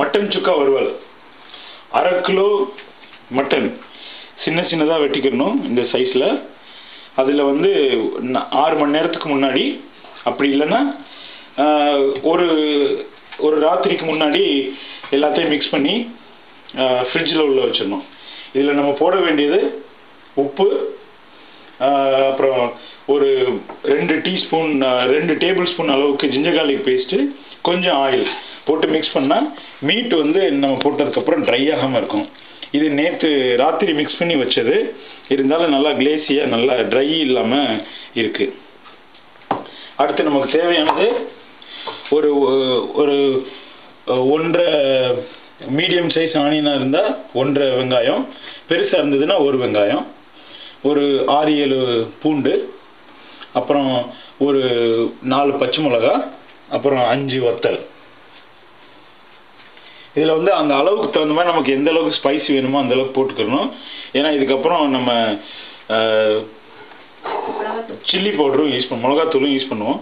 Mutton சுக்கா வறுவல். 1/2 kilo mutton சின்ன சின்னதாக வெட்டிக்கணும் இந்த சைஸில். அதில் வந்து 6 மணி நேரத்துக்கு முன்னாடி, அப்படி இல்லைன்னா ஒரு ராத்திரிக்கு முன்னாடி எல்லாத்தையும் மிக்ஸ் பண்ணி ஃப்ரிட்ஜில் உள்ள வச்சிடணும். இதில் நம்ம போட வேண்டியது உப்பு, அப்புறம் ஒரு 2 டேபிள் ஸ்பூன் அளவுக்கு ஜிஞ்சர் கார்லிக் பேஸ்ட்டு, கொஞ்சம் ஆயில் போட்டு மிக்ஸ் பண்ணால் மீட் வந்து நம்ம போட்டதுக்கப்புறம் ட்ரை ஆகாமல் இருக்கும். இது நேற்று ராத்திரி மிக்ஸ் பண்ணி வச்சது, இருந்தாலும் நல்லா கிளேசியாக நல்லா ட்ரை இல்லாமல் இருக்குது. அடுத்து நமக்கு தேவையானது ஒரு 1.5 மீடியம் சைஸ் ஆனியனாக இருந்தால் 1.5 வெங்காயம், பெருசாக இருந்ததுன்னா 1 வெங்காயம், ஒரு 6-7 பூண்டு, அப்புறம் ஒரு 4 பச்சை மிளகா, அப்புறம் 5 வத்தல். இதில் வந்து அந்த அளவுக்கு தகுந்த மாதிரி நமக்கு எந்த அளவுக்கு ஸ்பைசி வேணுமோ அந்த அளவுக்கு போட்டுக்கணும். ஏன்னா இதுக்கப்புறம் நம்ம சில்லி பவுடரும் யூஸ் பண்ணுவோம், மிளகாத்தூளும் யூஸ் பண்ணுவோம்.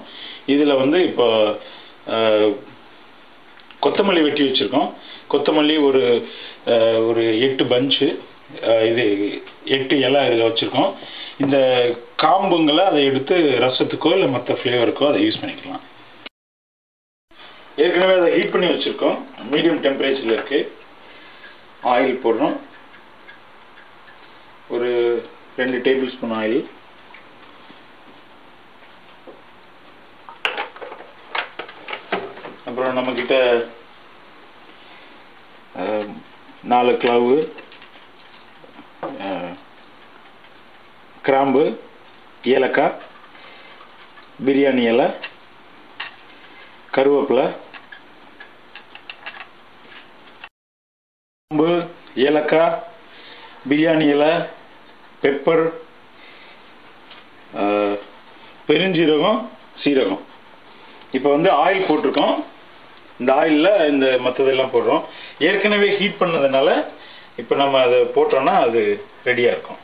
இதில் வந்து இப்போ கொத்தமல்லி வெட்டி வச்சுருக்கோம். கொத்தமல்லி ஒரு 8 பஞ்சு, இது 8 இலை இதில் வச்சுருக்கோம். இந்த காம்புங்களை அதை எடுத்து ரசத்துக்கோ இல்லை மற்ற ஃப்ளேவருக்கோ அதை யூஸ் பண்ணிக்கலாம். ஏற்கனவே அதை ஹீட் பண்ணி வச்சுருக்கோம், மீடியம் டெம்பரேச்சரில் இருக்குது. ஆயில் போடுறோம், ஒரு 2 டேபிள் ஸ்பூன் ஆயில். அப்புறம் நம்மக்கிட்ட 4 கிலோவு கிராம்பு, ஏலக்காய், பிரியாணி இலை, கருவேப்பிலை, கிராம்பு, ஏலக்காய், பிரியாணி இலை, பெப்பர், பெருஞ்சீரகம், சீரகம். இப்போ வந்து ஆயில் போட்டிருக்கோம். இந்த ஆயிலில் இந்த மற்றதெல்லாம் போடுறோம். ஏற்கனவே ஹீட் பண்ணதுனால இப்போ நம்ம அதை போட்டோம்னா அது ரெடியாக இருக்கும்.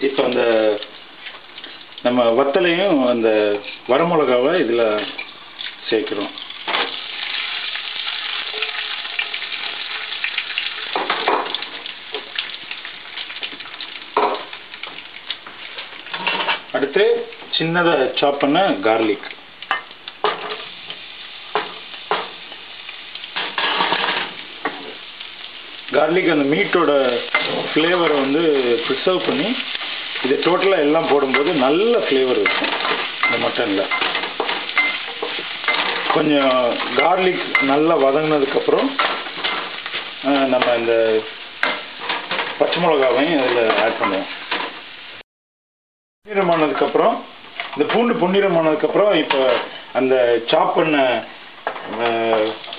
இப்போ அந்த நம்ம வத்தலையும் அந்த வரமிளகாவை இதில் சேர்க்குறோம். அடுத்து சின்னதாக சாப் பண்ண கார்லிக். கார்லிக் அந்த மீட்டோட ஃப்ளேவரை வந்து ப்ரிசர்வ் பண்ணி இது டோட்டலாக எல்லாம் போடும்போது நல்ல ஃப்ளேவர் இருக்கும் இந்த மட்டனில். கொஞ்சம் கார்லிக் நல்லா வதங்கினதுக்கப்புறம் நம்ம இந்த பச்சை மிளகாவையும் அதில் ஆட் பண்ணுவோம். பொன்னிறமானதுக்கப்புறம் இந்த பூண்டு பொன்னிறமானதுக்கப்புறம் இப்போ அந்த சாப் பண்ண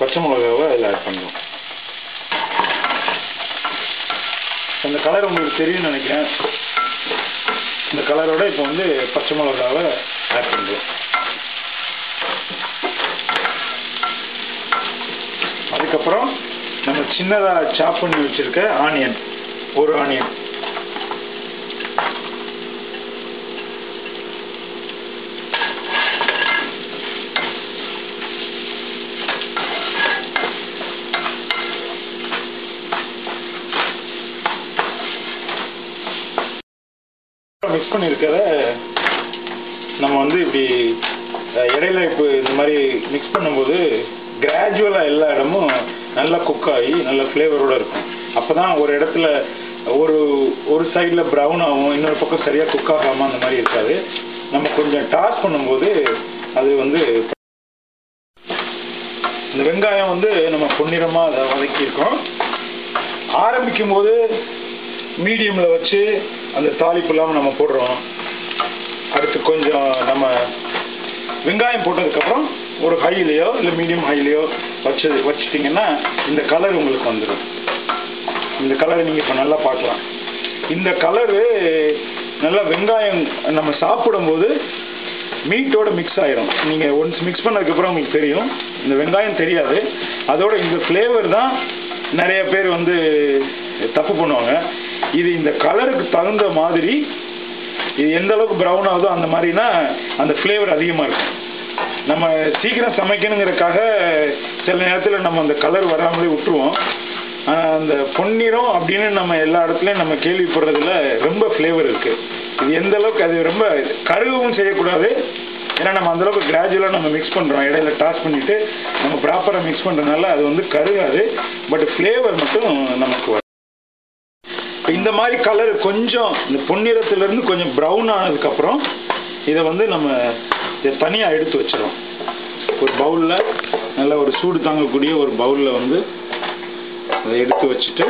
பச்சை மிளகாவை அதில் ஆட் பண்ணுவோம். அந்த கலர் உங்களுக்கு தெரியும்னு நினைக்கிறேன். இந்த கலரோட இப்போ வந்து பச்சை மிளகாவை ஆட் பண்ணுறோம். அதுக்கப்புறம் நம்ம சின்னதாக சாப் பண்ணி வச்சிருக்க ஆனியன், ஒரு ஆனியன், மிக்ஸ் பண்ணியிருக்கிறத நம்ம வந்து இப்படி இடையில இப்போ இந்த மாதிரி மிக்ஸ் பண்ணும்போது கிராஜுவலாக எல்லா இடமும் நல்லா குக் ஆகி நல்ல ஃப்ளேவரோடு இருக்கும். அப்போ தான் ஒரு இடத்துல ஒரு சைடில் ப்ரௌன் ஆகும், இன்னொரு பக்கம் சரியாக குக் ஆகாமல் அந்த மாதிரி இருக்காது. நம்ம கொஞ்சம் டாஸ் பண்ணும்போது அது வந்து இந்த வெங்காயம் வந்து நம்ம பொன்னிறமாக அதை வதக்கியிருக்கோம். ஆரம்பிக்கும் போது மீடியமில் வச்சு அந்த தாளிப்பு இல்லாமல் நம்ம போடுறோம். அடுத்து கொஞ்சம் நம்ம வெங்காயம் போட்டதுக்கப்புறம் ஒரு ஹைலையோ இல்லை மீடியம் ஹைலையோ வச்சுட்டிங்கன்னா இந்த கலர் உங்களுக்கு வந்துடும். இந்த கலரை நீங்கள் இப்போ நல்லா பார்க்கலாம். இந்த கலரு நல்லா வெங்காயம் நம்ம சாப்பிடும்போது மீட்டோட மிக்ஸ் ஆயிரும். நீங்கள் ஒன்ஸ் மிக்ஸ் பண்ணதுக்கப்புறம் உங்களுக்கு தெரியும், இந்த வெங்காயம் தெரியாது. அதோட இந்த ஃப்ளேவர் தான் நிறைய பேர் வந்து தப்பு பண்ணுவாங்க. இது இந்த கலருக்கு தகுந்த மாதிரி, இது எந்த அளவுக்கு ப்ரௌன் ஆகுதோ அந்த மாதிரினா அந்த ஃப்ளேவர் அதிகமாக இருக்கும். நம்ம சீக்கிரம் சமைக்கணுங்கிறதுக்காக சில நேரத்தில் நம்ம அந்த கலர் வராமலே விட்டுருவோம். அந்த பொன்னிறம் அப்படின்னு நம்ம எல்லா இடத்துலையும் நம்ம கேள்விப்படுறதுல ரொம்ப ஃப்ளேவர் இருக்குது. இது எந்த அளவுக்கு அது ரொம்ப கருகவும் செய்யக்கூடாது. ஏன்னா நம்ம அந்தளவுக்கு கிராஜுவலாக நம்ம மிக்ஸ் பண்ணுறோம், இடையில டாஸ் பண்ணிவிட்டு நம்ம ப்ராப்பராக மிக்ஸ் பண்ணுறதுனால அது வந்து கருகாது. பட் ஃப்ளேவர் மட்டும் நமக்கு வரும். இப்போ இந்த மாதிரி கலர் கொஞ்சம் இந்த பொன்னிறத்துலேருந்து கொஞ்சம் ப்ரௌன் ஆனதுக்கப்புறம் இதை வந்து நம்ம இதை தனியாக எடுத்து வச்சிடறோம். ஒரு பவுலில், நல்ல ஒரு சூடு தாங்கக்கூடிய ஒரு பவுலில் வந்து அதை எடுத்து வச்சுட்டு